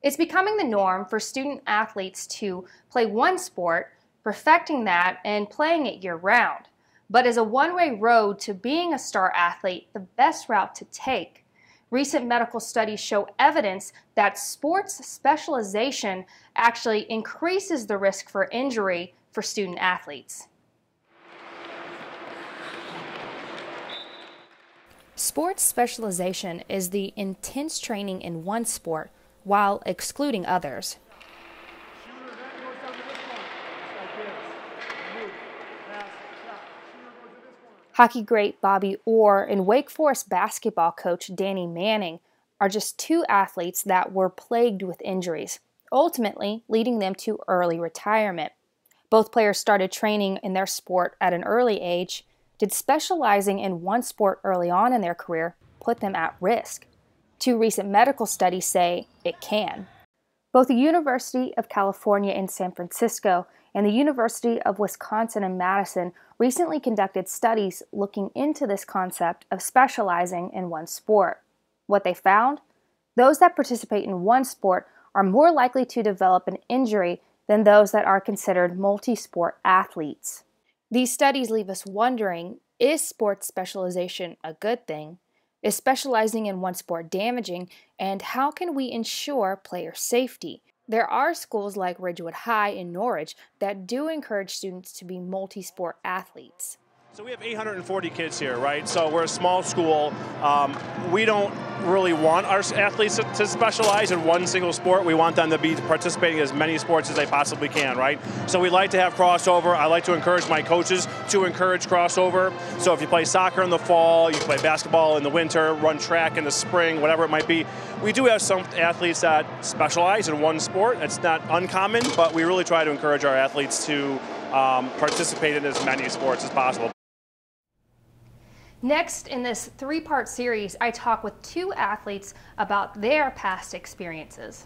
It's becoming the norm for student athletes to play one sport, perfecting that, and playing it year-round. But as a one-way road to being a star athlete, the best route to take. Recent medical studies show evidence that sports specialization actually increases the risk for injury for student athletes. Sports specialization is the intense training in one sport while excluding others. Hockey great Bobby Orr and Wake Forest basketball coach Danny Manning are just two athletes that were plagued with injuries, ultimately leading them to early retirement. Both players started training in their sport at an early age. Did specializing in one sport early on in their career put them at risk? Two recent medical studies say it can. Both the University of California in San Francisco and the University of Wisconsin in Madison recently conducted studies looking into this concept of specializing in one sport. What they found? Those that participate in one sport are more likely to develop an injury than those that are considered multi-sport athletes. These studies leave us wondering, is sports specialization a good thing? Is specializing in one sport damaging? And how can we ensure player safety? There are schools like Ridgewood High in Norwich that do encourage students to be multi-sport athletes. So we have 840 kids here, right? So we're a small school. We don't really want our athletes to specialize in one single sport. We want them to be participating in as many sports as they possibly can, right? So we like to have crossover. I like to encourage my coaches to encourage crossover. So if you play soccer in the fall, you play basketball in the winter, run track in the spring, whatever it might be. We do have some athletes that specialize in one sport. It's not uncommon, but we really try to encourage our athletes to participate in as many sports as possible. Next, in this three-part series, I talk with two athletes about their past experiences.